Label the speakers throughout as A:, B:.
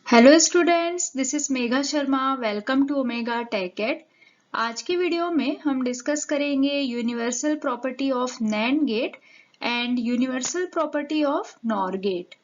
A: Hello students, this is Megha Sharma. Welcome to Omega Tech Ed. आज की video में हम डिस्कस करेंगे universal property of NAND gate and universal property of NOR gate.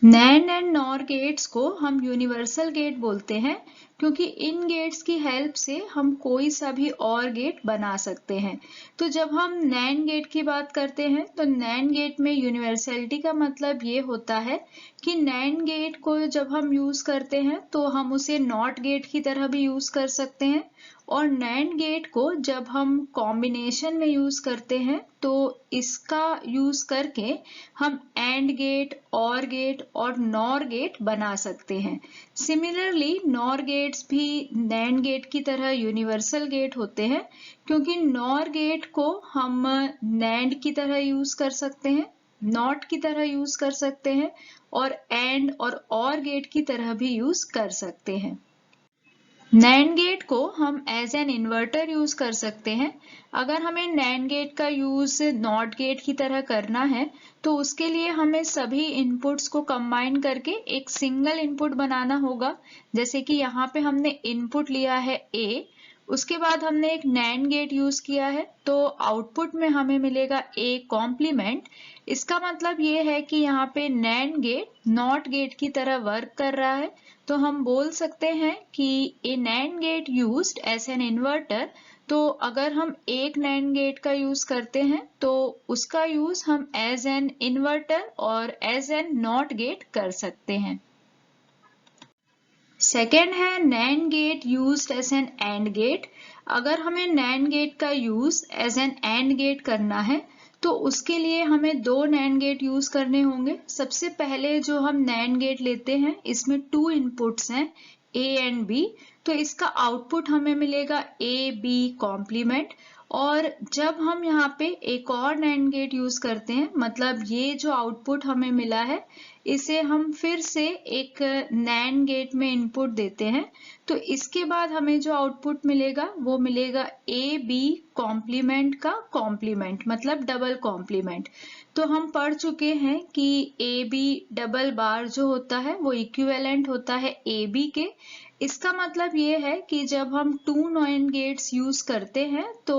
A: NAND and NOR gates को हम universal gate बोलते हैं क्योंकि इन गेट्स की हेल्प से हम कोई सा भी और गेट बना सकते हैं। तो जब हम नैंड गेट की बात करते हैं तो नैंड गेट में यूनिवर्सलिटी का मतलब ये होता है कि नैंड गेट को जब हम यूज करते हैं तो हम उसे नॉट गेट की तरह भी यूज कर सकते हैं, और नैंड गेट को जब हम कॉम्बिनेशन में यूज करते हैं तो इसका यूज करके हम एंड गेट, और गेट और नॉर गेट बना सकते हैं। सिमिलरली नॉर गेट्स भी नैंड गेट की तरह यूनिवर्सल गेट होते हैं क्योंकि नॉर गेट को हम नैंड की तरह यूज कर सकते हैं, नॉट की तरह यूज कर सकते हैं और एंड और गेट की तरह भी यूज कर सकते हैं। नैंड गेट को हम एज एन इन्वर्टर यूज कर सकते हैं। अगर हमें नैंड गेट का यूज नॉट गेट की तरह करना है तो उसके लिए हमें सभी इनपुट्स को कंबाइन करके एक सिंगल इनपुट बनाना होगा। जैसे कि यहाँ पे हमने इनपुट लिया है A, उसके बाद हमने एक नैंड गेट यूज किया है तो आउटपुट में हमें मिलेगा A कॉम्प्लीमेंट। इसका मतलब ये है कि यहाँ पे नैंड गेट नॉट गेट की तरह वर्क कर रहा है। तो हम बोल सकते हैं कि a NAND gate used as an inverter. तो अगर हम एक नैंड गेट का यूज करते हैं तो उसका यूज हम एज एन इन्वर्टर और एज एन नॉट गेट कर सकते हैं। सेकेंड है NAND gate used as an AND gate. अगर हमें नैंड गेट का use as an AND gate करना है तो उसके लिए हमें दो नैंड गेट यूज करने होंगे। सबसे पहले जो हम नैंड गेट लेते हैं इसमें टू इनपुट्स हैं A एंड B, तो इसका आउटपुट हमें मिलेगा AB कॉम्प्लीमेंट। और जब हम यहाँ पे एक और नैंड गेट यूज करते हैं, मतलब ये जो आउटपुट हमें मिला है इसे हम फिर से एक नैंड गेट में इनपुट देते हैं, तो इसके बाद हमें जो आउटपुट मिलेगा वो मिलेगा AB कॉम्प्लीमेंट का कॉम्प्लीमेंट, मतलब डबल कॉम्प्लीमेंट। तो हम पढ़ चुके हैं कि AB डबल बार जो होता है वो इक्विवेलेंट होता है AB के। इसका मतलब ये है कि जब हम टू नॉइंड गेट्स यूज करते हैं तो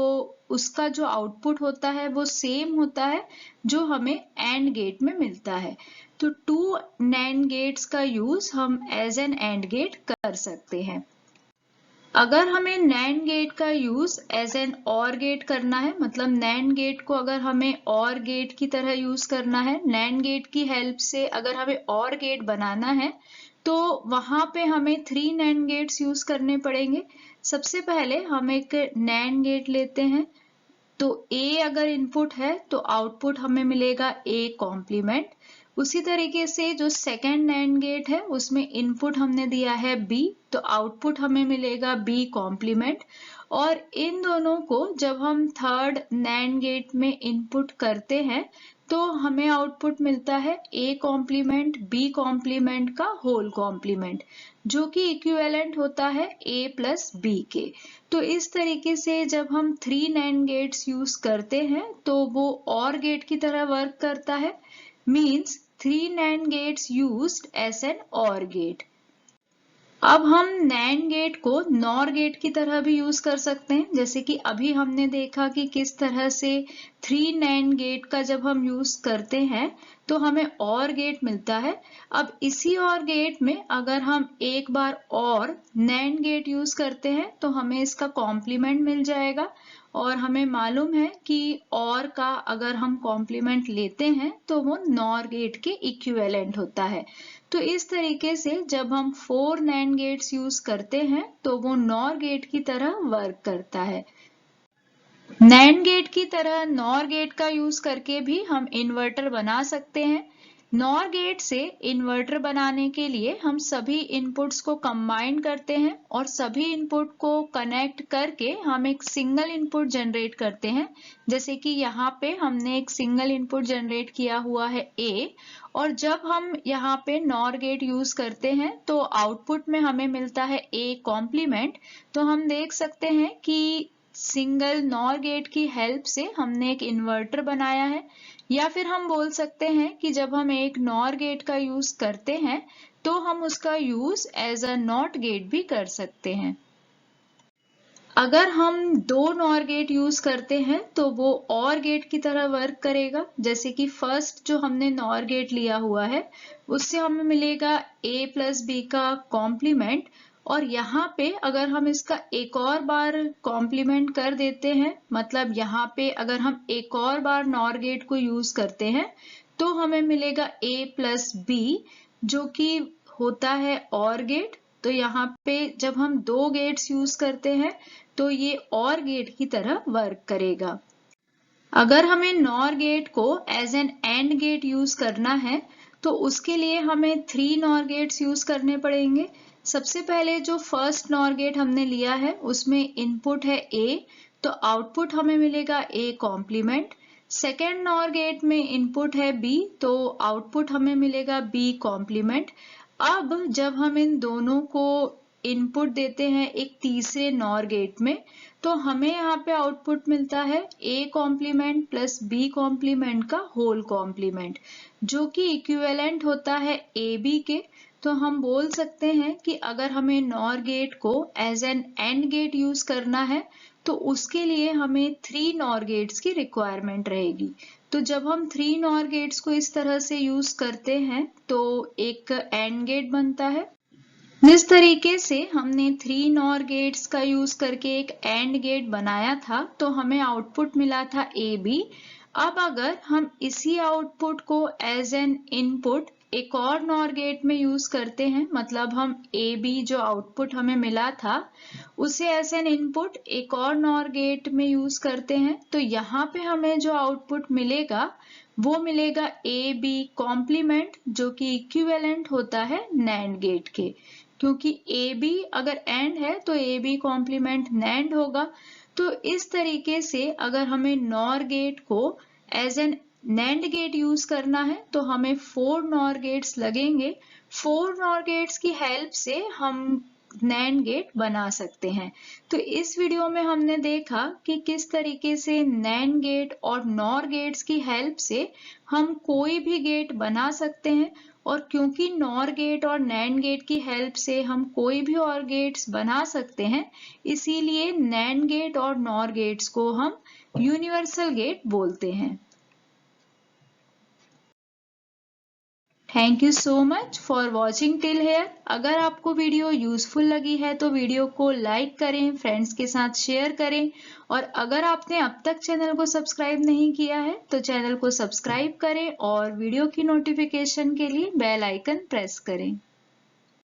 A: उसका जो आउटपुट होता है वो सेम होता है जो हमें एंड गेट में मिलता है। तो टू नैंड गेट्स का यूज हम एज एन एंड गेट कर सकते हैं। अगर हमें नैंड गेट का use as an OR gate करना है, मतलब नैंड गेट को अगर हमें और गेट की तरह यूज करना है, नैंड गेट की हेल्प से अगर हमें और गेट बनाना है तो वहां पे हमें थ्री नैंड गेट्स यूज करने पड़ेंगे। सबसे पहले हम एक नैंड गेट लेते हैं, तो A अगर इनपुट है तो आउटपुट हमें मिलेगा A कॉम्प्लीमेंट। उसी तरीके से जो सेकेंड नैंड गेट है उसमें इनपुट हमने दिया है B, तो आउटपुट हमें मिलेगा B कॉम्प्लीमेंट। और इन दोनों को जब हम थर्ड नैंड गेट में इनपुट करते हैं तो हमें आउटपुट मिलता है A कॉम्प्लीमेंट B कॉम्प्लीमेंट का होल कॉम्प्लीमेंट, जो कि इक्विवेलेंट होता है A प्लस B के। तो इस तरीके से जब हम थ्री नैंड गेट्स यूज करते हैं तो वो और गेट की तरह वर्क करता है, means three NAND gates used as an OR gate. अब हम नैंड गेट को नॉर गेट की तरह भी यूज कर सकते हैं, जैसे कि अभी हमने देखा कि किस तरह से थ्री नैंड गेट का जब हम यूज करते हैं तो हमें और गेट मिलता है। अब इसी और गेट में अगर हम एक बार और नैंड गेट यूज करते हैं तो हमें इसका कॉम्प्लीमेंट मिल जाएगा। और हमें मालूम है कि और का अगर हम कॉम्प्लीमेंट लेते हैं तो वो नॉर गेट के इक्विवेलेंट होता है। तो इस तरीके से जब हम फोर नैंड गेट्स यूज करते हैं तो वो नॉर गेट की तरह वर्क करता है। नैंड गेट की तरह नॉर गेट का यूज करके भी हम इन्वर्टर बना सकते हैं। नॉर गेट से इन्वर्टर बनाने के लिए हम सभी इनपुट्स को कंबाइन करते हैं और सभी इनपुट को कनेक्ट करके हम एक सिंगल इनपुट जनरेट करते हैं। जैसे कि यहाँ पे हमने एक सिंगल इनपुट जनरेट किया हुआ है A, और जब हम यहाँ पे नॉर गेट यूज करते हैं तो आउटपुट में हमें मिलता है A कॉम्प्लीमेंट। तो हम देख सकते हैं कि सिंगल नॉर गेट की हेल्प से हमने एक इन्वर्टर बनाया है। या फिर हम बोल सकते हैं कि जब हम एक नॉर गेट का यूज करते हैं तो हम उसका use as a NOT gate भी कर सकते हैं। अगर हम दो नॉर गेट यूज करते हैं तो वो और गेट की तरह वर्क करेगा। जैसे कि फर्स्ट जो हमने नॉर गेट लिया हुआ है उससे हमें मिलेगा a प्लस बी का कॉम्प्लीमेंट, और यहाँ पे अगर हम इसका एक और बार कॉम्प्लीमेंट कर देते हैं, मतलब यहाँ पे अगर हम एक और बार नॉर गेट को यूज करते हैं तो हमें मिलेगा a प्लस बी, जो कि होता है और गेट। तो यहाँ पे जब हम दो गेट्स यूज करते हैं तो ये और गेट की तरह वर्क करेगा। अगर हमें नॉर गेट को as an AND gate use करना है तो उसके लिए हमें 3 नॉर गेट्स यूज करने पड़ेंगे। सबसे पहले जो फर्स्ट नॉर गेट हमने लिया है उसमें इनपुट है a, तो आउटपुट हमें मिलेगा a complement. Second NOR gate में इनपुट है b, तो आउटपुट हमें मिलेगा b कॉम्प्लीमेंट। अब जब हम इन दोनों को इनपुट देते हैं एक तीसरे नॉर गेट में तो हमें यहाँ पे आउटपुट मिलता है a complement plus b complement का होल कॉम्प्लीमेंट, जो कि इक्विवेलेंट होता है ab के। तो हम बोल सकते हैं कि अगर हमें नॉर गेट को as an AND gate use करना है तो उसके लिए हमें 3 नॉर गेट्स की रिक्वायरमेंट रहेगी। तो जब हम 3 नॉर गेट्स को इस तरह से यूज करते हैं तो एक एंड गेट बनता है। जिस तरीके से हमने 3 नॉर गेट्स का यूज करके एक एंड गेट बनाया था तो हमें आउटपुट मिला था AB। अब अगर हम इसी आउटपुट को एज एन इनपुट एक और नॉर गेट में यूज करते हैं, मतलब हम AB जो आउटपुट हमें मिला था उसे एज एन इनपुट एक और नॉर गेट में यूज करते हैं, तो यहाँ पे हमें जो आउटपुट मिलेगा वो मिलेगा AB कॉम्प्लीमेंट, जो कि इक्विवेलेंट होता है नैंड गेट के। क्योंकि AB अगर एंड है तो AB कॉम्प्लीमेंट नैंड होगा। तो इस तरीके से अगर हमें नॉर गेट को as an NAND gate use करना है तो हमें 4 नॉर गेट्स लगेंगे। 4 नॉर गेट्स की हेल्प से हम नैंड गेट बना सकते हैं। तो इस वीडियो में हमने देखा कि किस तरीके से नैंड गेट और नॉर गेट्स की हेल्प से हम कोई भी गेट बना सकते हैं, और क्योंकि नॉर गेट और नैंड गेट की हेल्प से हम कोई भी और गेट्स बना सकते हैं, इसीलिए नैंड गेट और नॉर गेट्स को हम यूनिवर्सल गेट बोलते हैं। Thank you so much for watching till here. अगर आपको वीडियो यूजफुल लगी है तो वीडियो को लाइक करें, फ्रेंड्स के साथ शेयर करें, और अगर आपने अब तक चैनल को सब्सक्राइब नहीं किया है तो चैनल को सब्सक्राइब करें और वीडियो की नोटिफिकेशन के लिए बेल आइकन प्रेस करें।